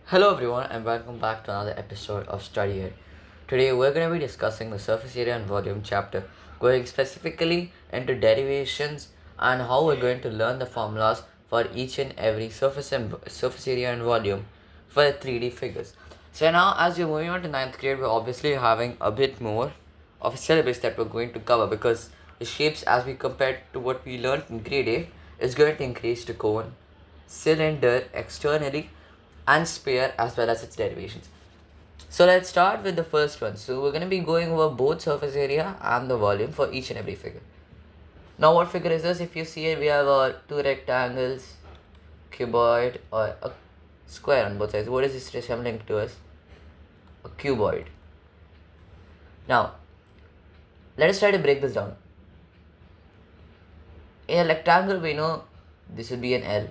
Hello everyone and welcome back to another episode of studyED. Today we're going to be discussing the surface area and volume chapter, going specifically into derivations and how we're going to learn the formulas for each and every surface area and volume for the 3D figures. So now as we're moving on to 9th grade, we're obviously having a bit more of a syllabus that we're going to cover because the shapes as we compare to what we learned in grade A is going to increase to cone, cylinder externally and sphere as well as its derivations. So let's start with the first one. So we're going to be going over both surface area and the volume for each and every figure. Now what figure is this? If you see it, we have two rectangles, cuboid or a square on both sides. What is this resembling to us? A cuboid. Now let us try to break this down. In a rectangle we know this will be an L.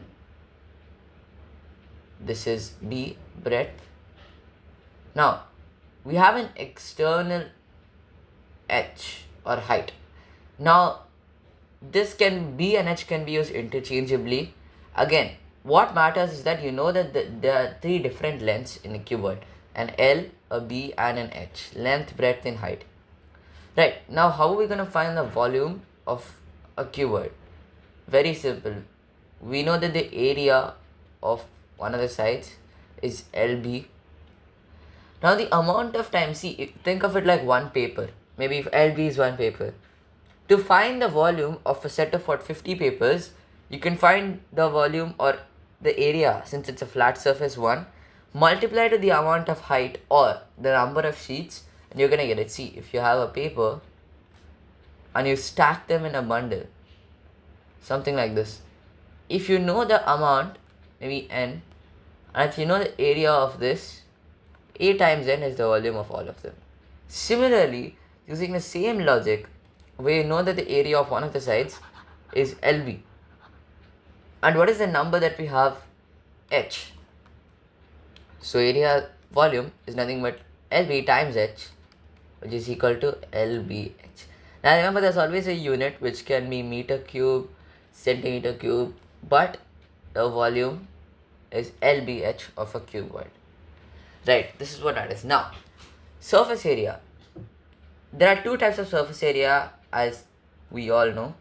This is B breadth. Now we have an external h or height. Now this can be and h can be used interchangeably. Again, what matters is that you know that there are three different lengths in a cuboid: an L, a B and an h. Length, breadth and height. Right, now how are we going to find the volume of a cuboid? Very simple. We know that the area of one of the sides is LB. Now the amount of time, see, think of it like one paper. Maybe if LB is one paper. To find the volume of a set of 50 papers, you can find the volume or the area, since it's a flat surface one, multiply to the amount of height or the number of sheets and you're gonna get it. See, if you have a paper and you stack them in a bundle, something like this, if you know the amount, maybe n, and if you know the area of this, A times n is the volume of all of them. Similarly, using the same logic, we know that the area of one of the sides is LB. And what is the number that we have? H. So area volume is nothing but LB times H, which is equal to LBH. Now remember, there's always a unit which can be meter cube, centimeter cube, but the volume is LBH of a cuboid. Right, this is what that is. Now, surface area. There are two types of surface area as we all know.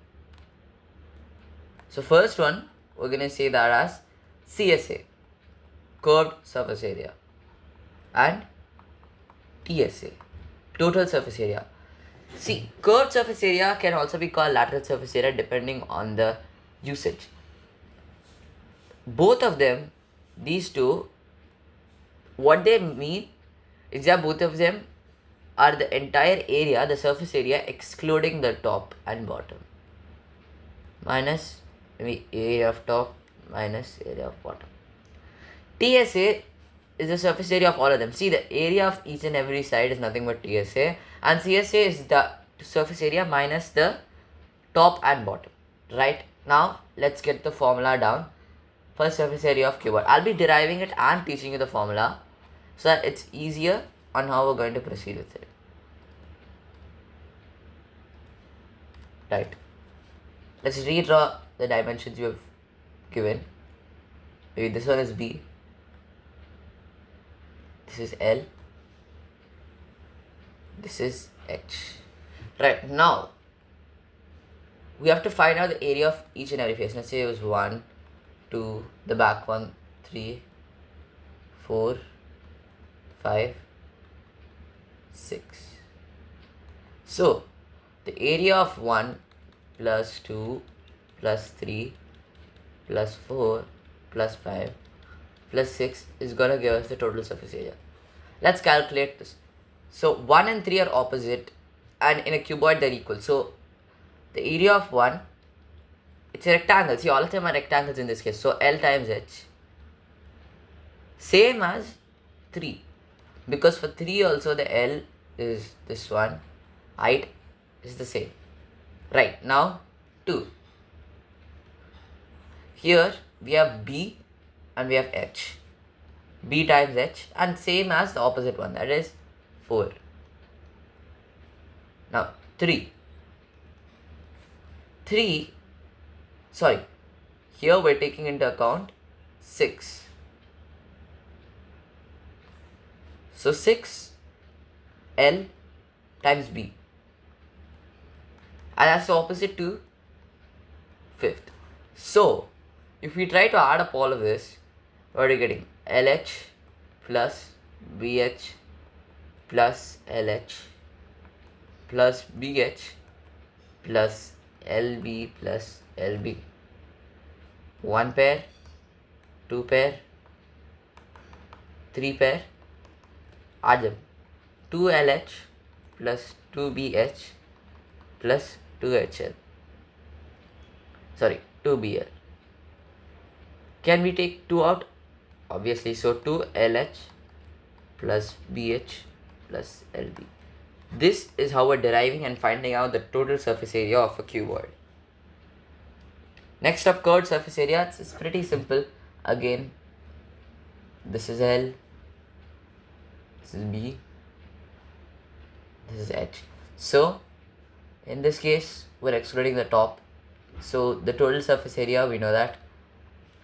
So first one, we're going to say that as CSA, curved surface area, and TSA, total surface area. See, curved surface area can also be called lateral surface area depending on the usage. Both of them, these two, what they mean is that both of them are the entire area, the surface area excluding the top and bottom, minus maybe area of top minus area of bottom. TSA is the surface area of all of them. See, the area of each and every side is nothing but TSA, and CSA is the surface area minus the top and bottom. Right, now let's get the formula down for surface area of cuboid. I'll be deriving it and teaching you the formula so that it's easier on how we're going to proceed with it. Right, let's redraw the dimensions you have given. Maybe this one is B, this is L, this is H. Right, now we have to find out the area of each and every face. Let's say it was 1, 2, the back one, 3, 4, 5, 6. So the area of 1 plus 2 plus 3 plus 4 plus 5 plus 6 is gonna give us the total surface area. Let's calculate this. So 1 and 3 are opposite, and in a cuboid they're equal. So the area of 1, it's a rectangle. See, all of them are rectangles in this case. So L times H, same as 3, because for 3 also the L is this one, height is the same. Right, now 2. Here we have B and we have H. B times H, and same as the opposite one, that is 4. Now 3. Sorry, here we're taking into account 6. So 6L times B. And that's the opposite to fifth. So if we try to add up all of this, what are you getting? LH plus BH plus LH plus BH plus LB plus LB. 1 pair, 2 pair, 3 pair, add them. 2LH plus 2BH plus 2HL. Sorry, 2BL. Can we take 2 out? Obviously, so 2LH plus BH plus LB. This is how we're deriving and finding out the total surface area of a cuboid. Next up, curved surface area. It's pretty simple. Again, this is L, this is B, this is H. So in this case, we're excluding the top. So the total surface area, we know that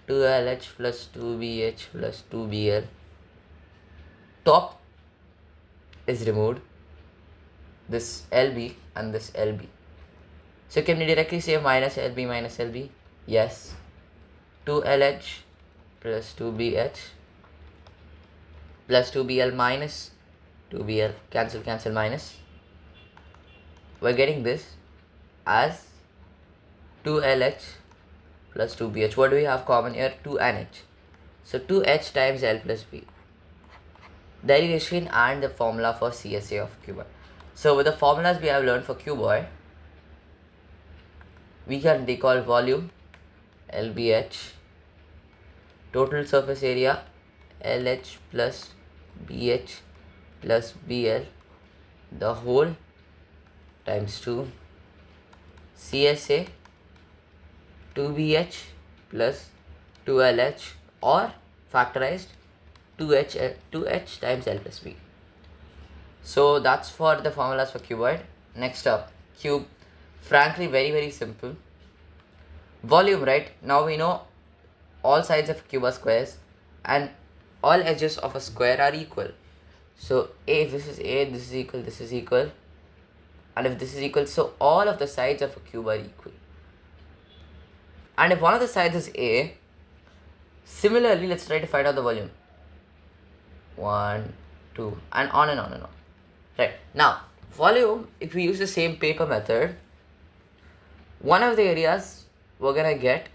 2LH plus 2BH plus 2BL. Top is removed, this LB and this LB. So can we directly say minus LB minus LB? Yes. 2LH plus 2BH plus 2BL minus 2BL. Cancel minus. We're getting this as 2LH plus 2BH. What do we have common here? 2 and H. So 2H times L plus B. Derivation and the formula for CSA of cuboid. So with the formulas we have learned for cuboid, we can recall volume LBH, total surface area LH plus BH plus BL, the whole times 2, CSA 2BH plus 2LH, or factorized 2H times L plus B. So that's for the formulas for cuboid. Next up, cube. Frankly, very simple. Volume, right? Now we know all sides of a cube are squares and all edges of a square are equal. So if this is A, this is equal, this is equal, and if this is equal, so all of the sides of a cube are equal. And if one of the sides is A, similarly, let's try to find out the volume. 1, 2, and on and on and on. Right, now volume, if we use the same paper method, one of the areas we're gonna get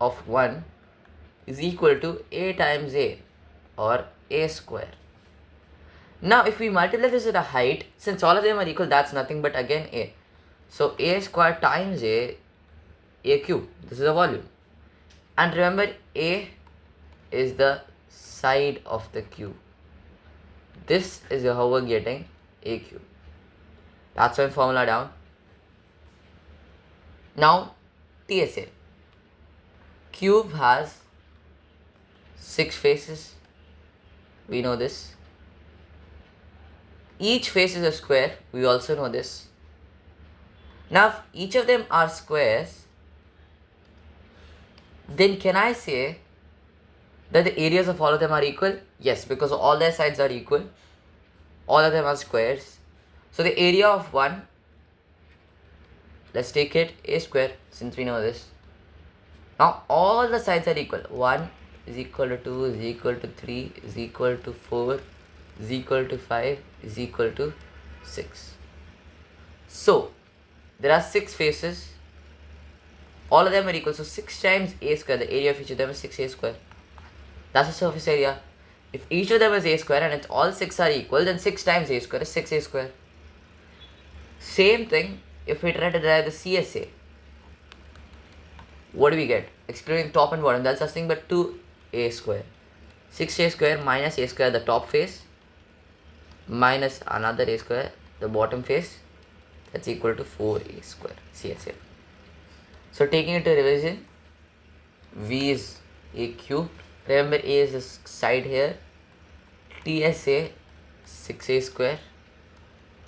of 1 is equal to A times A, or A square. Now if we multiply this with a height, since all of them are equal, that's nothing but again A. So A square times A cube. This is a volume. And remember, A is the side of the cube. This is how we're getting A cube. That's one formula down. Now TSA. Cube has 6 faces. We know this. Each face is a square. We also know this. Now if each of them are squares, then can I say that the areas of all of them are equal? Yes, because all their sides are equal. All of them are squares. So the area of 1, let's take it A square, since we know this. Now all the sides are equal. 1 is equal to 2 is equal to 3 is equal to 4 is equal to 5 is equal to 6. So there are 6 faces. All of them are equal. So 6 times A square, the area of each of them is 6A square. That's the surface area. If each of them is A square and it's all 6 are equal, then 6 times A square is 6A square. Same thing if we try to derive the CSA. What do we get? Excluding top and bottom, that's nothing but 2A square. 6A square minus A square, the top face, minus another A square, the bottom face, that's equal to 4A square, CSA. So taking it to revision, V is A cubed. Remember, A is the side here. TSA 6A square.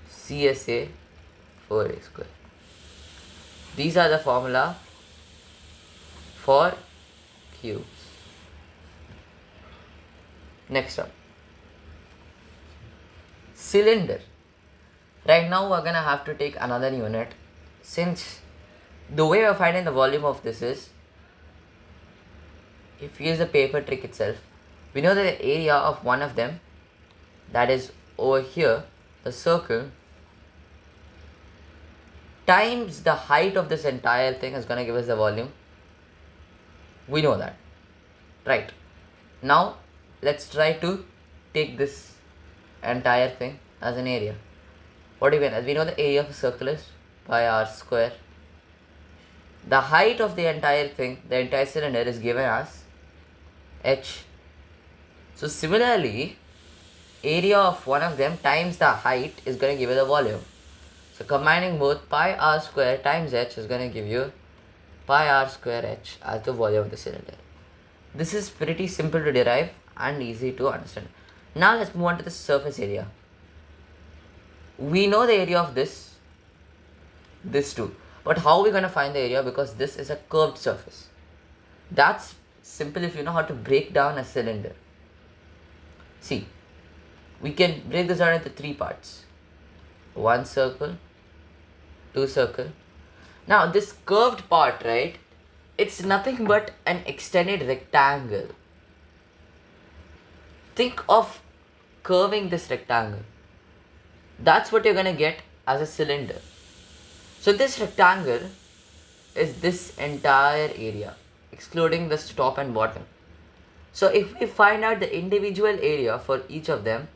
CSA 4A square. These are the formula for cubes. Next up, cylinder. Right now we're gonna have to take another unit, since the way we're finding the volume of this is, if you use the paper trick itself, we know that the area of one of them, that is over here, the circle, times the height of this entire thing is gonna give us the volume. We know that, right? Now let's try to take this entire thing as an area. What do we know? We know the area of a circle is pi r square. The height of the entire thing, the entire cylinder, is given as h. So similarly, area of one of them times the height is going to give you the volume. So combining both, pi r square times h is going to give you pi r square h as the volume of the cylinder. This is pretty simple to derive and easy to understand. Now let's move on to the surface area. We know the area of this too. But how are we going to find the area? Because this is a curved surface. That's simple if you know how to break down a cylinder. See, we can break this down into three parts. One circle, two circle. Now this curved part, right? It's nothing but an extended rectangle. Think of curving this rectangle. That's what you're going to get as a cylinder. So this rectangle is this entire area, excluding this top and bottom. So if we find out the individual area for each of them,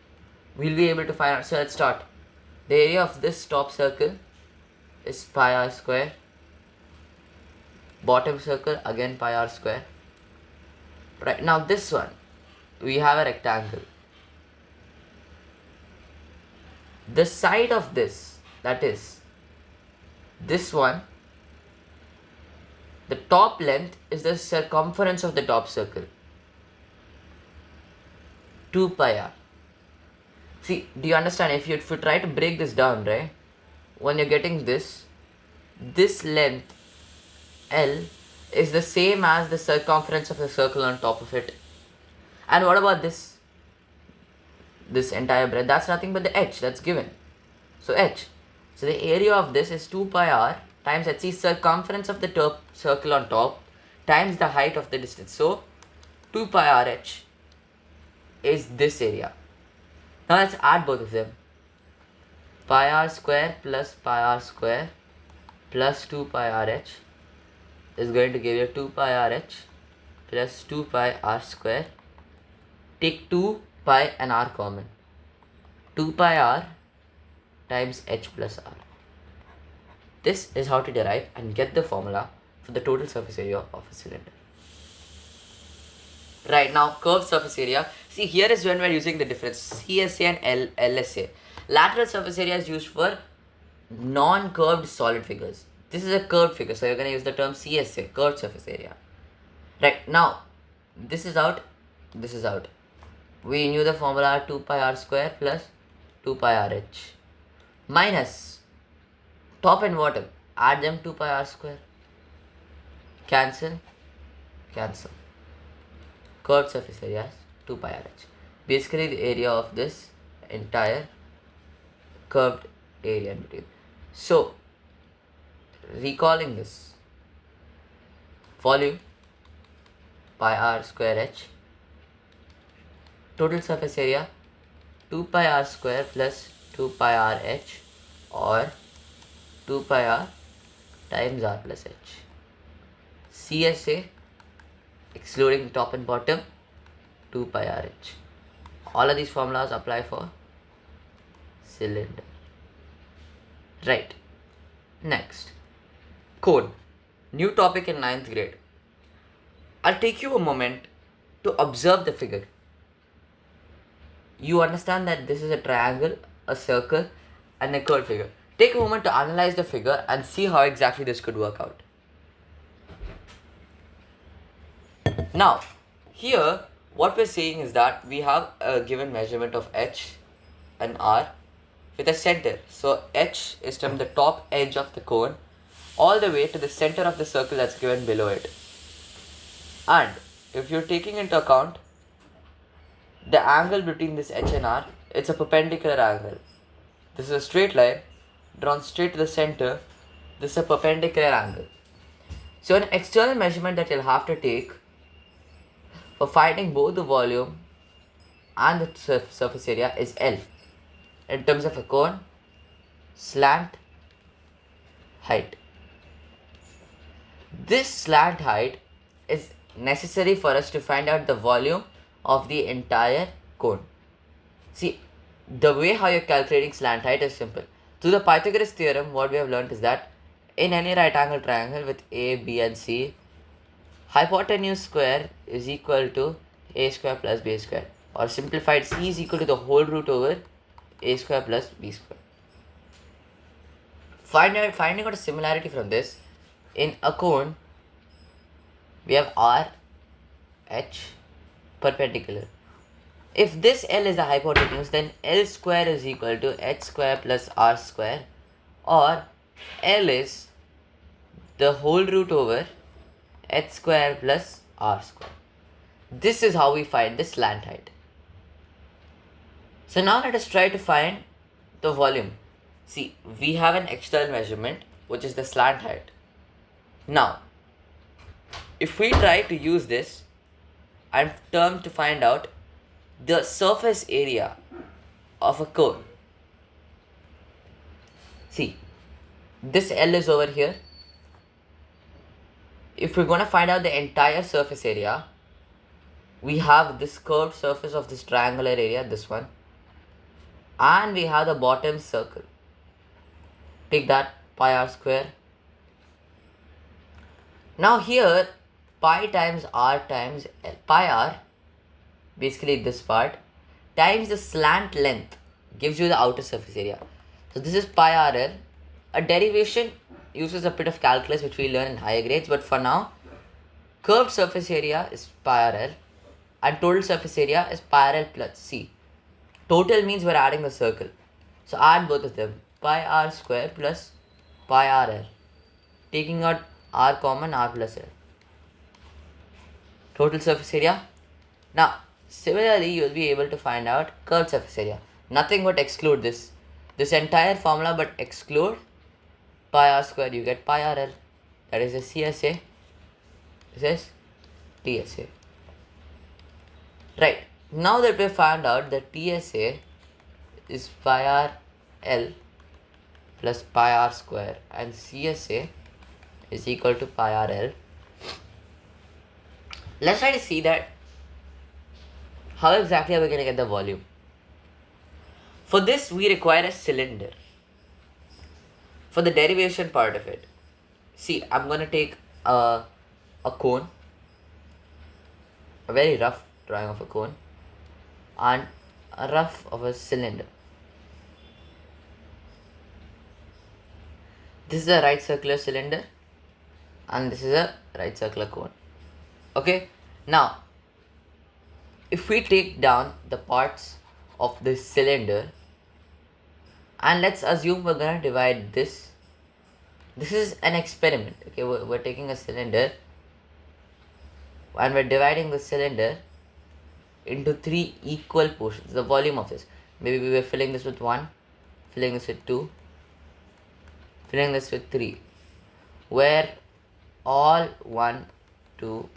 we'll be able to find out. So let's start. The area of this top circle is pi r square. Bottom circle, again pi r square. Right, now this one, we have a rectangle. The side of this, that is this one, the top length is the circumference of the top circle, 2 pi r. See, do you understand? If you try to break this down, right, when you're getting this length L is the same as the circumference of the circle on top of it. And what about this entire breadth? That's nothing but the h that's given. So h. So the area of this is 2 pi r times h, is circumference of the top circle on top times the height of the distance. So 2 pi r h is this area. Now let's add both of them. Pi r square plus pi r square plus 2 pi r h is going to give you 2 pi r h plus 2 pi r square. Take 2 pi and r common. 2 pi r times h plus r. This is how to derive and get the formula for the total surface area of a cylinder. Right, now curved surface area. See, here is when we are using the difference CSA and LSA. Lateral surface area is used for non-curved solid figures. This is a curved figure, so you're going to use the term CSA, curved surface area. Right, now this is out, this is out. We knew the formula 2 pi r square plus 2 pi r h minus top and bottom. Add them, 2 pi r square. Cancel, cancel. Curved surface area is 2 pi r h. Basically the area of this entire curved area in between. So recalling this, volume pi r square h, total surface area 2 pi r square plus 2 pi r h, or 2 pi r times r plus h. CSA, excluding top and bottom, 2 pi r h. All of these formulas apply for cylinder. Right, next, cone. New topic in 9th grade. I'll take you a moment to observe the figure. You understand that this is a triangle, a circle, and a curved figure. Take a moment to analyze the figure and see how exactly this could work out. Now, here what we're saying is that we have a given measurement of h and r with a center. So h is from the top edge of the cone all the way to the center of the circle that's given below it. And if you're taking into account the angle between this h and r, it's a perpendicular angle. This is a straight line drawn straight to the center. This is a perpendicular angle. So an external measurement that you'll have to take for finding both the volume and the surface area is L in terms of a cone, slant, height. This slant height is necessary for us to find out the volume of the entire cone. See, the way how you're calculating slant height is simple. Through the Pythagoras theorem, what we have learned is that in any right angle triangle with A, B and C, hypotenuse square is equal to A square plus B square, or simplified, C is equal to the whole root over A square plus B square. Finding out a similarity from this, in a cone, we have R, H, perpendicular. If this L is the hypotenuse, then L square is equal to H square plus R square, or L is the whole root over H square plus R square. This is how we find the slant height. So now let us try to find the volume. See, we have an external measurement, which is the slant height. Now, if we try to use this and term to find out the surface area of a cone. See, this L is over here. If we're going to find out the entire surface area, we have this curved surface of this triangular area, this one, and we have the bottom circle. Take that, pi r square. Now here, pi times r times L, pi r, basically this part, times the slant length gives you the outer surface area. So this is pi rl. A derivation uses a bit of calculus which we learn in higher grades, but for now, curved surface area is pi rl and total surface area is pi rl plus c. Total means we're adding the circle. So add both of them, pi r square plus pi rl. Taking out r common, r plus l. Total surface area. Now, similarly, you will be able to find out curved surface area. Nothing but exclude this entire formula, but exclude pi r square, you get pi rl. That is the CSA. This is TSA. Right. Now that we found out that TSA is pi rl plus pi r square and CSA is equal to pi rl, let's try to see that how exactly are we going to get the volume. For this, we require a cylinder. For the derivation part of it, see, I'm going to take a cone, a very rough drawing of a cone, and a rough of a cylinder. This is a right circular cylinder, and this is a right circular cone. Okay, now if we take down the parts of this cylinder, and let's assume we're gonna divide this. This is an experiment. Okay, we're taking a cylinder and we're dividing the cylinder into 3 equal portions. The volume of this, maybe we were filling this with 1, filling this with 2, filling this with 3, where all 1, 2,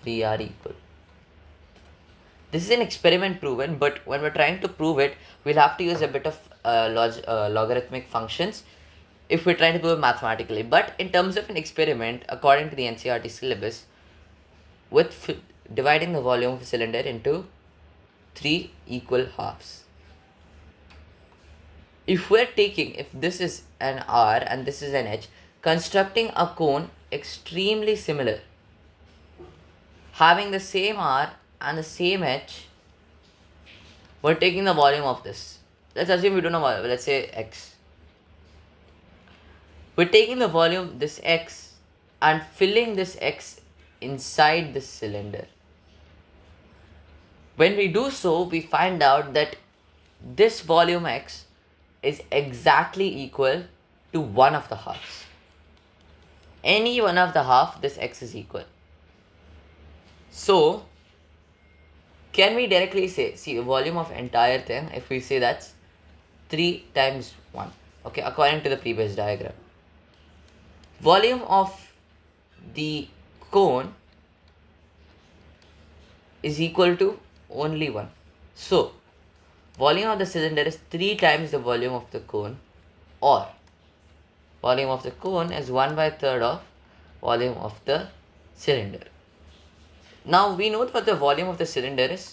3 are equal. This is an experiment proven, but when we're trying to prove it, we'll have to use a bit of logarithmic functions if we're trying to prove it mathematically. But in terms of an experiment, according to the NCERT syllabus, with dividing the volume of a cylinder into 3 equal halves. If this is an R and this is an H, constructing a cone extremely similar, having the same R and the same H, we're taking the volume of this. Let's assume we don't know, let's say X. We're taking the volume, this X, and filling this X inside this cylinder. When we do so, we find out that this volume X is exactly equal to one of the halves. Any one of the half, this X is equal. So, can we directly say, see the volume of entire thing, if we say that's 3 times 1, okay, according to the previous diagram. Volume of the cone is equal to only 1. So, volume of the cylinder is 3 times the volume of the cone, or volume of the cone is 1/3 of volume of the cylinder. Now, we know that the volume of the cylinder is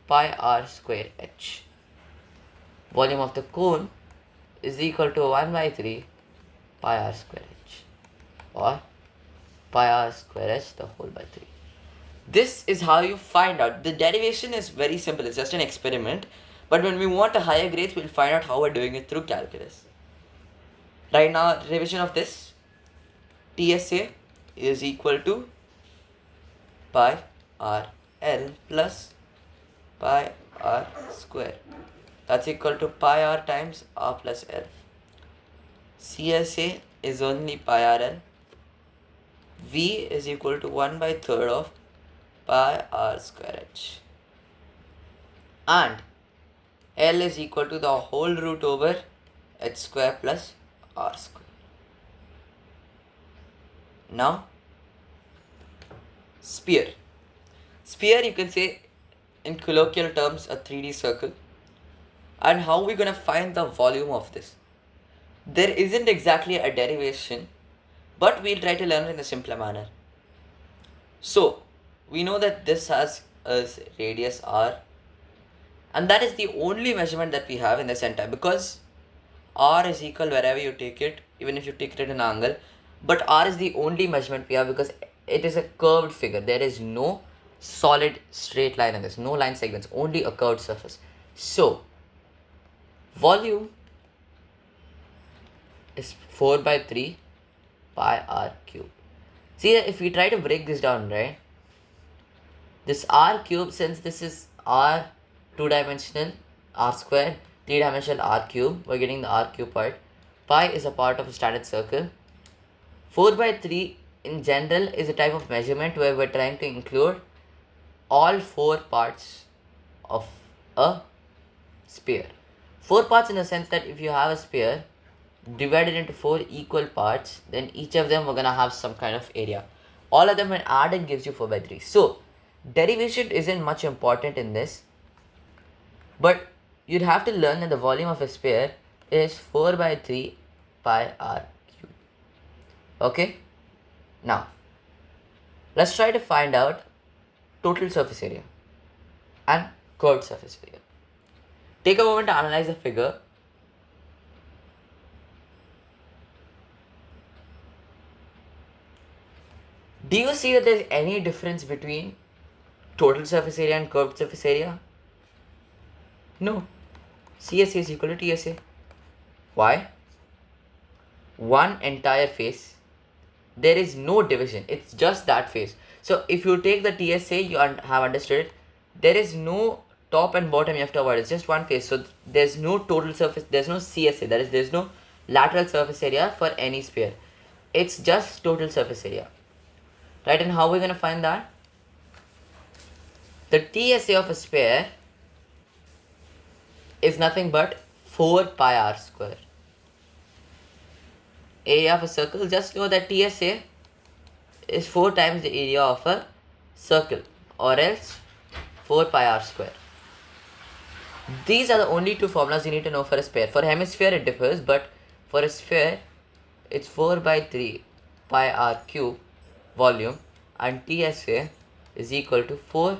pi r square h. Volume of the cone is equal to 1/3 pi r square h, or pi r square h the whole by 3. This is how you find out. The derivation is very simple, it's just an experiment. But when we want a higher grades, we'll find out how we're doing it through calculus. Right now, revision of this, TSA is equal to pi r L plus pi r square. That's equal to pi r times r plus L. CSA is only pi r L. V is equal to 1/3 of pi r square h. And L is equal to the whole root over h square plus r square. Now, sphere. Sphere, you can say in colloquial terms, a 3D circle. And how are we going to find the volume of this? There isn't exactly a derivation, but we'll try to learn it in a simpler manner. So, we know that this has a radius r, and that is the only measurement that we have in the center, because r is equal wherever you take it, even if you take it at an angle. But r is the only measurement we have because it is a curved figure. There is no solid straight line in this, no line segments, only a curved surface. So, volume is 4/3 pi r cube. See, if we try to break this down, right? This r cube, since this is r 2-dimensional, r square, 3-dimensional r cube, we're getting the r cube part. Pi is a part of a standard circle. 4/3 in general is a type of measurement where we're trying to include all 4 parts of a sphere. 4 parts in the sense that if you have a sphere divided into 4 equal parts, then each of them we're gonna have some kind of area. All of them when added gives you 4/3. So, derivation isn't much important in this, but you'd have to learn that the volume of a sphere is 4/3 pi r cube. Okay? Now, let's try to find out total surface area and curved surface area. Take a moment to analyze the figure. Do you see that there's any difference between total surface area and curved surface area? No. CSA is equal to TSA. Why? One entire face. There is no division. It's just that face. So if you take the TSA, you have understood it. There is no top and bottom you have to avoid. It's just one face. So there's no total surface. There's no CSA. That is, there's no lateral surface area for any sphere. It's just total surface area. Right, and how are we going to find that? The TSA of a sphere is nothing but 4 pi r square. Area of a circle, just know that TSA is 4 times the area of a circle, or else 4 pi r square. These are the only 2 formulas you need to know for a sphere. For hemisphere it differs, but for a sphere it's 4/3 pi r cube volume, and TSA is equal to 4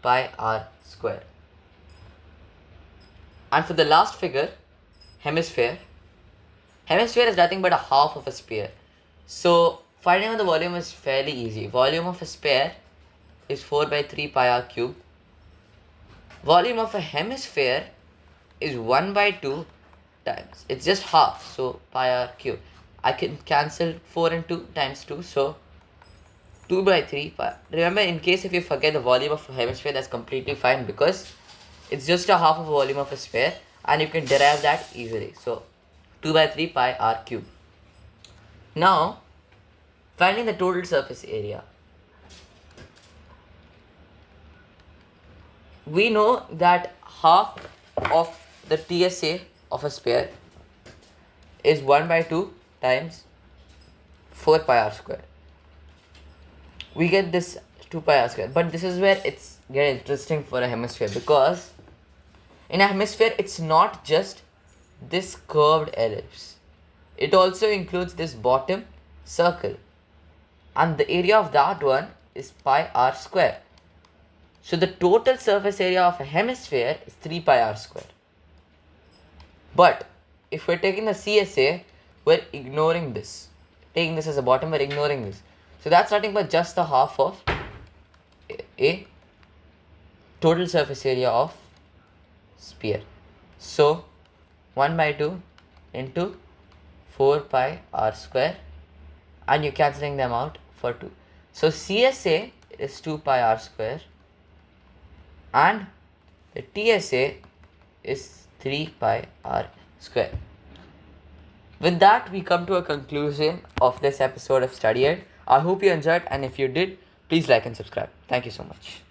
pi r square. And for the last figure, hemisphere is nothing but a half of a sphere. So finding out the volume is fairly easy. Volume of a sphere is 4/3 pi r cube. Volume of a hemisphere is 1/2 times. It's just half, so pi r cube. I can cancel 4 and 2 times 2, so 2/3 pi. Remember, in case if you forget the volume of a hemisphere, that's completely fine because it's just a half of the volume of a sphere and you can derive that easily. So 2/3 pi r cube. Now, finding the total surface area. we know that half of the TSA of a sphere is 1 by 2 times 4 pi r square. We get this 2 pi r square, but this is where it's getting interesting for a hemisphere, because in a hemisphere it's not just this curved ellipse, it also includes this bottom circle, and the area of that one is pi r square. So the total surface area of a hemisphere is 3 pi r square. But if we're taking the CSA, we're ignoring this. Taking this as a bottom, we're ignoring this. So that's nothing but just the half of a total surface area of sphere. So 1 by 2 into 4 pi r square, and you're cancelling them out for 2. So CSA is 2 pi r square and the TSA is 3 pi r square. With that, we come to a conclusion of this episode of studyED. I hope you enjoyed, and if you did, please like and subscribe. Thank you so much.